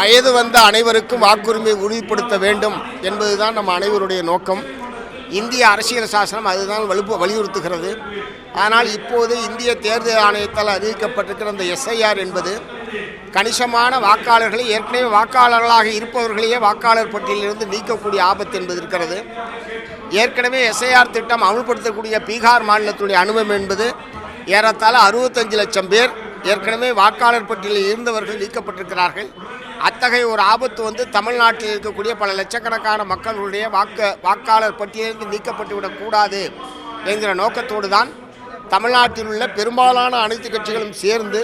வயது வந்த அனைவருக்கும் வாக்குரிமை உறுதிப்படுத்த வேண்டும் என்பதுதான் நம்ம அனைவருடைய நோக்கம். இந்திய அரசியல் சாசனம் அதுதான் வலியுறுத்துகிறது. ஆனால் இப்போது இந்திய தேர்தல் ஆணையத்தால் அறிவிக்கப்பட்டிருக்கிற அந்த எஸ்ஐஆர் என்பது கணிசமான வாக்காளர்களை ஏற்கனவே வாக்காளர்களாக இருப்பவர்களையே வாக்காளர் பட்டியலிலிருந்து நீக்கக்கூடிய ஆபத்து என்பது இருக்கிறது. ஏற்கனவே எஸ்ஐஆர் திட்டம் அமல்படுத்தக்கூடிய பீகார் மாநிலத்துடைய அனுபவம் என்பது ஏறத்தாழ 65 லட்சம் பேர் ஏற்கனவே வாக்காளர் பட்டியலில் இருந்தவர்கள் நீக்கப்பட்டிருக்கிறார்கள். அத்தகைய ஒரு ஆபத்து தமிழ்நாட்டில் இருக்கக்கூடிய பல லட்சக்கணக்கான மக்களுடைய வாக்காளர் பட்டியலிருந்து நீக்கப்பட்டுவிடக்கூடாது என்கிற நோக்கத்தோடு தான் தமிழ்நாட்டில் உள்ள பெரும்பாலான அனைத்து கட்சிகளும் சேர்ந்து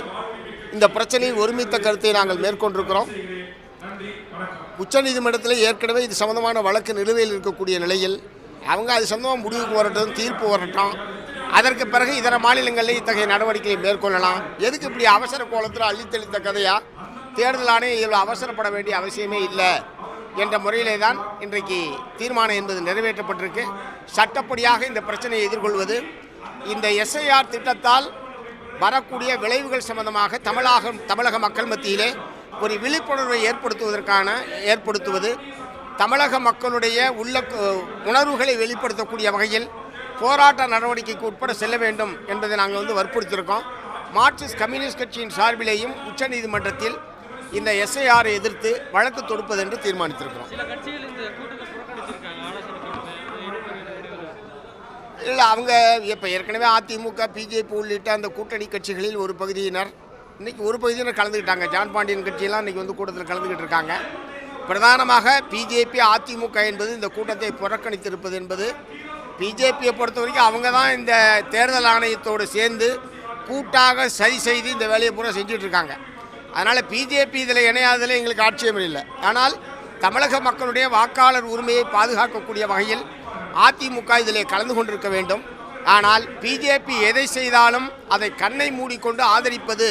இந்த பிரச்சனையில் ஒருமித்த கருத்தை நாங்கள் மேற்கொண்டிருக்கிறோம். உச்சநீதிமன்றத்தில் ஏற்கனவே இது சம்பந்தமான வழக்கு நிலுவையில் இருக்கக்கூடிய நிலையில் அவங்க அது சம்பந்தமாக முடிவுக்கு வரட்டும், தீர்ப்பு வரட்டும். அதற்கு பிறகு இதர மாநிலங்களில் இத்தகைய நடவடிக்கையை மேற்கொள்ளலாம். எதுக்கு இப்படி அவசர கோலத்தில் அள்ளித்தெளித்த கதையாக தேர்தல் ஆணையம் இவ்வளோ அவசரப்பட வேண்டிய அவசியமே இல்லை என்ற முறையிலே தான் இன்றைக்கு தீர்மானம் என்பது நிறைவேற்றப்பட்டிருக்கு. சட்டப்படியாக இந்த பிரச்சனையை எதிர்கொள்வது, இந்த எஸ்ஐஆர் திட்டத்தால் வரக்கூடிய விளைவுகள் சம்பந்தமாக தமிழக மக்கள் மத்தியிலே ஒரு விழிப்புணர்வை ஏற்படுத்துவது, தமிழக மக்களுடைய உணர்வுகளை வெளிப்படுத்தக்கூடிய வகையில் போராட்ட நடவடிக்கைக்கு உட்பட செல்ல வேண்டும் என்பதை நாங்கள் வற்புறுத்தியிருக்கோம். மார்க்சிஸ்ட் கம்யூனிஸ்ட் கட்சியின் சார்பிலேயும் உச்சநீதிமன்றத்தில் இந்த எஸ்ஐஆரை எதிர்த்து வழக்கு தொடுப்பது என்று தீர்மானித்திருக்கிறோம். இல்லை, அவங்க இப்போ ஏற்கனவே அதிமுக, பிஜேபி உள்ளிட்ட அந்த கூட்டணி கட்சிகளில் ஒரு பகுதியினர் இன்றைக்கி கலந்துக்கிட்டாங்க. ஜான் பாண்டியன் கட்சியெல்லாம் இன்றைக்கி கூட்டத்தில் கலந்துக்கிட்டு இருக்காங்க. பிரதானமாக பிஜேபி, அதிமுக என்பது இந்த கூட்டத்தை புறக்கணித்திருப்பது என்பது, பிஜேபியை பொறுத்த வரைக்கும் அவங்க தான் இந்த தேர்தல் ஆணையத்தோடு சேர்ந்து கூட்டாக சரி செய்து இந்த வேலையை பூரா செஞ்சிட்ருக்காங்க. அதனால் பிஜேபி இதில் இணையாததில் எங்களுக்கு ஆட்சேபம் இல்லை. ஆனால் தமிழக மக்களுடைய வாக்காளர் உரிமையை பாதுகாக்கக்கூடிய வகையில் அதிமுக இதில் கலந்து கொண்டிருக்க வேண்டும். ஆனால் பிஜேபி எதை செய்தாலும் அதை கண்ணை மூடிக்கொண்டு ஆதரிப்பது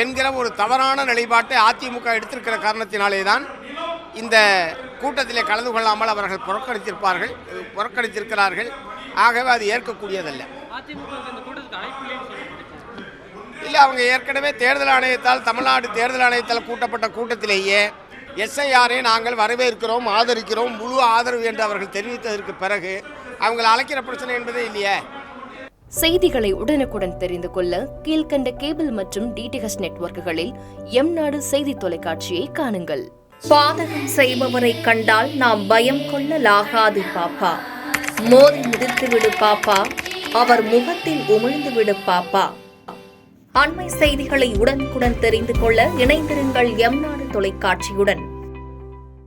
என்கிற ஒரு தவறான நிலைப்பாட்டை அதிமுக எடுத்திருக்கிற காரணத்தினாலே தான் இந்த கூட்டத்திலே கலந்து கொள்ளாமல் அவர்கள் புறக்கணித்திருக்கிறார்கள். ஆகவே அது ஏற்கக்கூடியதல்ல. இல்லை, அவங்க ஏற்கனவே தேர்தல் ஆணையத்தால், தமிழ்நாடு தேர்தல் ஆணையத்தால் கூட்டப்பட்ட கூட்டத்திலேயே எஸ்ஐஆரை நாங்கள் வரவேற்கிறோம், ஆதரிக்கிறோம், முழு ஆதரவு என்று அவர்கள் தெரிவித்ததற்கு பிறகு அவங்களை அழைக்கிற பிரச்சனை என்பதே இல்லையே. செய்திகளை உடனுக்குடன் தெரிந்து கொள்ள கீழ்கண்ட கேபிள் மற்றும் டிடிஹெச் நெட்வொர்க்குகளில் எம்நாடு செய்தி தொலைக்காட்சியை காணுங்கள். பாதகம் செய்பவரை கண்டால் நாம் பயம் கொள்ளலாகாது பாப்பா. மோதி மிதித்துவிடு பாப்பா, அவர் முகத்தில் உமிழ்ந்துவிடு பாப்பா. அண்மை செய்திகளை உடனுக்குடன் தெரிந்து கொள்ள இணைந்திருங்கள் எம்நாடு தொலைக்காட்சியுடன்.